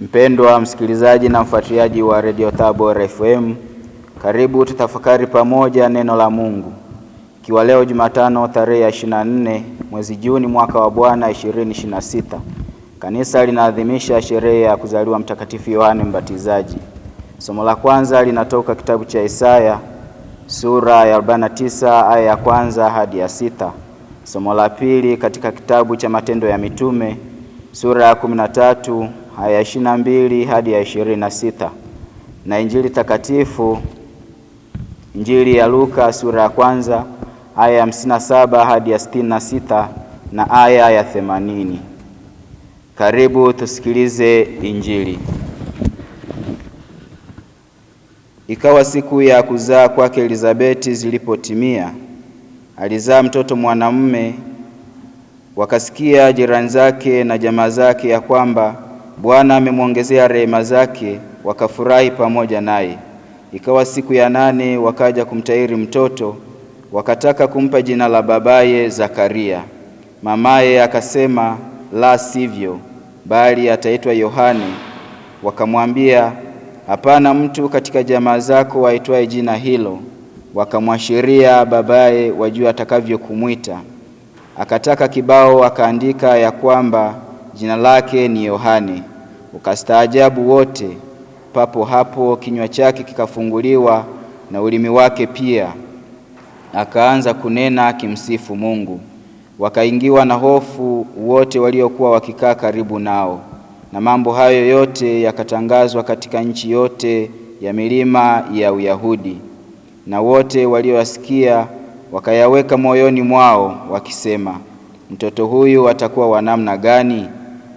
Mpendwa msikilizaji na mfuatiliaji wa Radio Tabora FM, karibu tutafakari pamoja neno la Mungu. Ikiwa leo Jumatano tarehe 24 mwezi Juni mwaka wa Bwana 2026, kanisa linaadhimisha sherehe ya kuzaliwa Mtakatifu Yohane Mbatizaji. Somo la kwanza linatoka kitabu cha Isaya sura ya 49 aya ya kwanza hadi ya 6. Somo la pili katika kitabu cha Matendo ya Mitume sura ya 13 aya ya 22 hadi ya 26, na Injili takatifu Injili ya Luka sura ya kwanza aya ya 57 hadi ya 66 na aya ya 80. Karibu tusikilize Injili. Ikawa siku ya kuzaa kwake Elizabeti zilipotimia, alizaa mtoto mwanamume. Wakasikia jirani zake na jamaa zake ya kwamba Bwana amemwongezea rehema zake, wakafurahi pamoja naye. Ikawa siku ya 8 wakaja kumtahiri mtoto, wakataka kumpa jina la babaye Zakaria. Mamaye akasema, la sivyo, bali ataitwa Yohane. Wakamwambia, hapana mtu katika jamaa zako aitwaye jina hilo. Wakamwashiria babaye wajua atakavyo kumwita. Akataka kibao akaandika ya kwamba jina lake ni Yohane. Ukastaajabu wote. Papo hapo kinywa chake kikafunguliwa na ulimi wake pia, akaanza kunena akimsifu Mungu. Wakaingiwa na hofu wote waliokuwa wakikaa karibu nao. Na mambo hayo yote yakatangazwa katika nchi yote ya milima ya Uyahudi. Na wote walioasikia wakayaweka moyoni mwao wakisema, mtoto huyu atakuwa wa namna gani?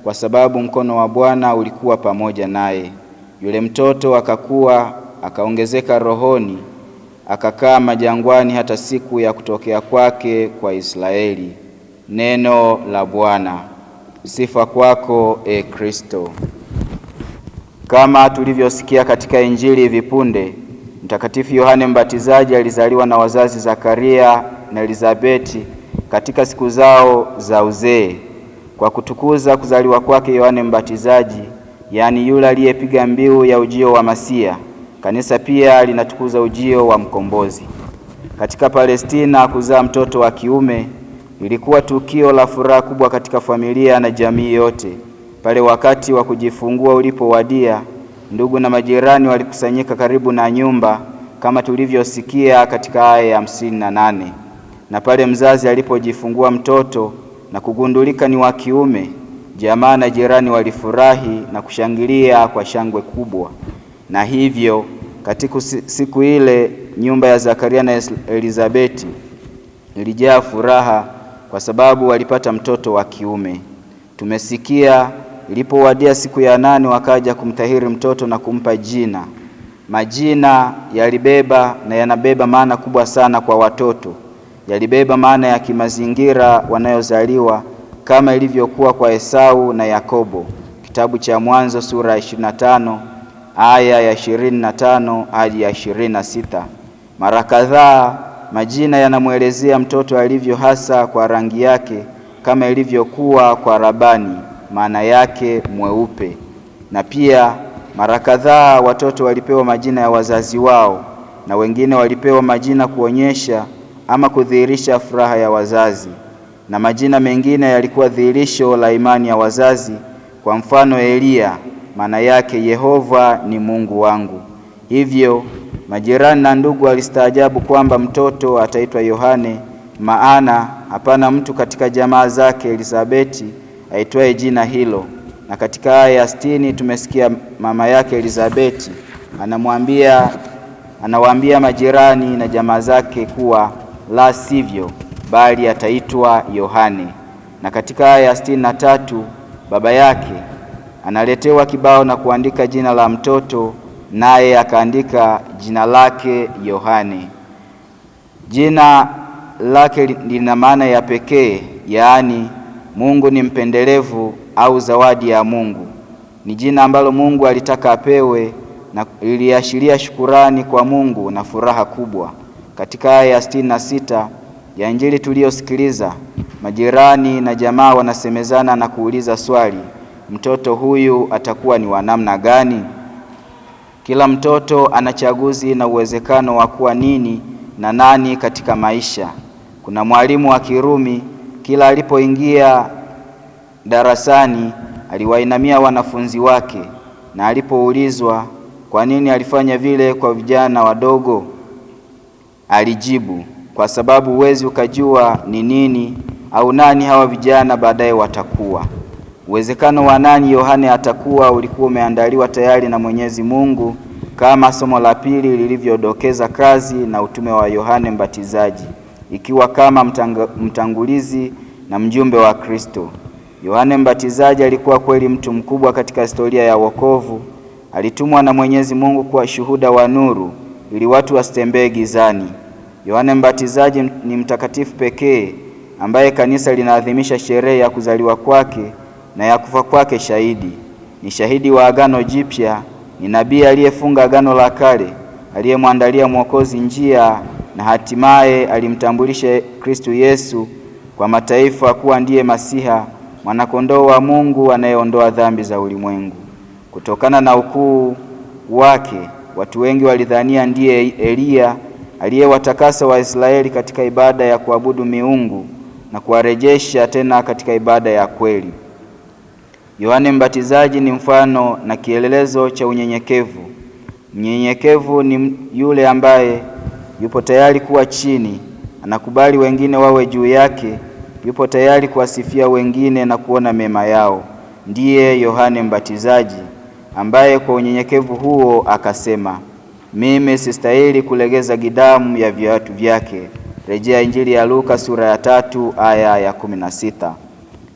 Kwa sababu mkono wa Bwana ulikuwa pamoja naye. Yule mtoto akakua, akaongezeka rohoni, akakaa majangwani hata siku ya kutokea kwake kwa Israeli. Neno la Bwana. Sifa kwako, e Kristo. Kama tulivyosikia katika Injili hivi punde, Mtakatifu Yohane Mbatizaji alizaliwa na wazazi Zakaria na Elizabeti katika siku zao za uzee. Kwa kutukuza kuzaliwa kwake Yohane Mbatizaji, yaani yule aliyepiga mbiu ya ujio wa Masia, kanisa pia linatukuza ujio wa mkombozi. Katika Palestina, kuzaa mtoto wa kiume ilikuwa tukio la furaha kubwa katika familia na jamii yote. Pale wakati wa kujifungua ulipowadia, ndugu na majirani walikusanyika karibu na nyumba, kama tulivyosikia katika aya ya 58. Na pale mzazi alipojifungua mtoto na kugundulika ni wa kiume, jamaa na jirani walifurahi na kushangilia kwa shangwe kubwa. Na hivyo katika siku ile nyumba ya Zakaria na Elizabeti ilijaa furaha kwa sababu walipata mtoto wa kiume. Tumesikia ilipowadia siku ya 8 wakaja kumtahiri mtoto na kumpa jina. Majina yalibeba na yanabeba maana kubwa sana kwa watoto. Yalibeba maana ya kimazingira wanayozaliwa, kama ilivyokuwa kwa Esau na Yakobo. Kitabu cha Mwanzo sura ya 25 aya ya 25 hadi ya 26. Mara kadhaa majina yanamwelezea mtoto alivyo, hasa kwa rangi yake, kama ilivyokuwa kwa Labani, maana yake mweupe. Na pia mara kadhaa watoto walipewa majina ya wazazi wao, na wengine walipewa majina kuonyesha ama kudhihirisha furaha ya wazazi, na majina mengine yalikuwa dhihirisho la imani ya wazazi. Kwa mfano Elia, maana yake Yehova ni Mungu wangu. Hivyo majirani na ndugu walistaajabu kwamba mtoto ataitwa Yohane, maana hapana mtu katika jamaa zake Elizabeti aitwaye jina hilo. Na katika aya ya 60 tumesikia mama yake Elizabeti anawaambia majirani na jamaa zake kuwa la sivyo, bali ataitwa Yohane. Na katika aya ya 63 baba yake analetewa kibao na kuandika jina la mtoto, naye akaandika jina lake Yohane. Jina lake lina maana ya pekee, yaani Mungu ni mpendelevu au zawadi ya Mungu. Ni jina ambalo Mungu alitaka apewe na iliashiria shukurani kwa Mungu na furaha kubwa. Katika aya ya 66 ya Injili tuliyosikiliza, majirani na jamaa wanasemezana na kuuliza swali, mtoto huyu atakuwa ni wa namna gani? Kila mtoto ana chaguzi na uwezekano wa kuwa nini na nani katika maisha. Kuna mwalimu wa Kirumi, kila alipoingia darasani aliwainamia wanafunzi wake, na alipoulizwa kwa nini alifanya vile kwa vijana wadogo, alijibu, kwa sababu huwezi ukajua ni nini au nani hawa vijana baadaye watakuwa. Uwezekano wa nani Yohane atakuwa ulikuwa umeandaliwa tayari na Mwenyezi Mungu, kama somo la pili lilivyodokeza kazi na utume wa Yohane Mbatizaji, ikiwa kama mtangulizi na mjumbe wa Kristo. Yohane Mbatizaji alikuwa kweli mtu mkubwa katika historia ya wokovu. Alitumwa na Mwenyezi Mungu kuwa shuhuda wa nuru ili watu wasitembee gizani. Yohane Mbatizaji ni mtakatifu pekee ambaye kanisa linaadhimisha sherehe ya kuzaliwa kwake na ya kufa kwake shahidi. Ni shahidi wa Agano Jipya, ni nabii aliyefunga Agano la Kale, aliyemwandalia Mwokozi njia, na hatimaye alimtambulisha Kristo Yesu kwa mataifa kuwa ndiye Masiha, mwanakondoo wa Mungu anayeondoa dhambi za ulimwengu. Kutokana na ukuu wake, watu wengi walidhania ndiye Eliya aliyewatakasa Waisraeli katika ibada ya kuabudu miungu na kuwarejesha tena katika ibada ya kweli. Yohane Mbatizaji ni mfano na kielelezo cha unyenyekevu. Mnyenyekevu ni yule ambaye yupo tayari kuwa chini, anakubali wengine wawe juu yake, yupo tayari kuwasifia wengine na kuona mema yao. Ndiye Yohane Mbatizaji ambaye kwa unyenyekevu huo akasema, mimi sistahili kulegeza gidamu ya viatu vyake. Rejea Injili ya Luka sura ya 3 aya ya 16.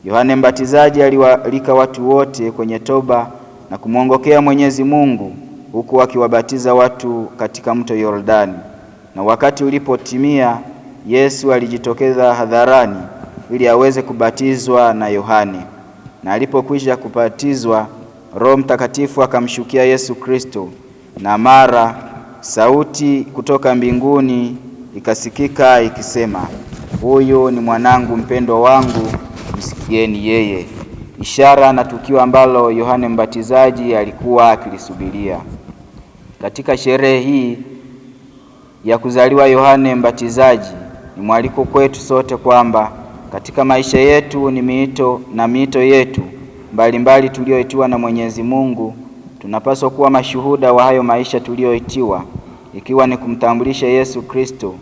Yohane Mbatizaji aliwaalika watu wote kwenye toba na kumwongokea Mwenyezi Mungu, huku akiwabatiza watu katika mto Yordani. Na wakati ulipotimia, Yesu alijitokeza hadharani ili aweze kubatizwa na Yohane. Na alipokwisha kubatizwa, Roho Mtakatifu akamshukia Yesu Kristo, na mara sauti kutoka mbinguni ikasikika ikisema, huyu ni mwanangu mpendwa wangu, msikieni yeye. Ishara na tukio ambalo Yohane Mbatizaji alikuwa akilisubiria. Katika sherehe hii ya kuzaliwa Yohane Mbatizaji, ni mwaliko kwetu sote kwamba katika maisha yetu ni miito yetu mbalimbali tulioitiwa na Mwenyezi Mungu, tunapaswa kuwa mashuhuda wa hayo maisha tulioitiwa, ikiwa ni kumtambulisha Yesu Kristo,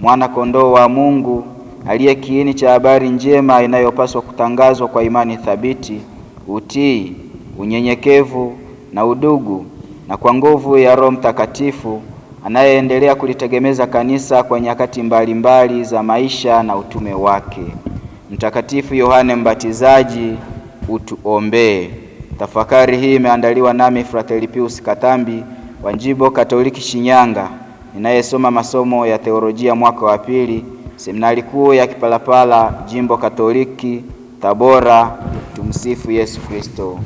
mwana kondoo wa Mungu, aliye kiini cha habari njema inayopaswa kutangazwa kwa imani thabiti, utii, unyenyekevu na udugu, na kwa nguvu ya Roho Mtakatifu anayeendelea kulitegemeza kanisa kwa nyakati mbalimbali za maisha na utume wake. Mtakatifu Yohane Mbatizaji, utuombee. Tafakari hii imeandaliwa nami Frateli Pius Katambi wa Jimbo Katoliki Shinyanga, ninayesoma masomo ya teolojia mwaka wa pili, Seminari Kuu ya Kipalapala, Jimbo Katoliki Tabora. Tumsifu Yesu Kristo.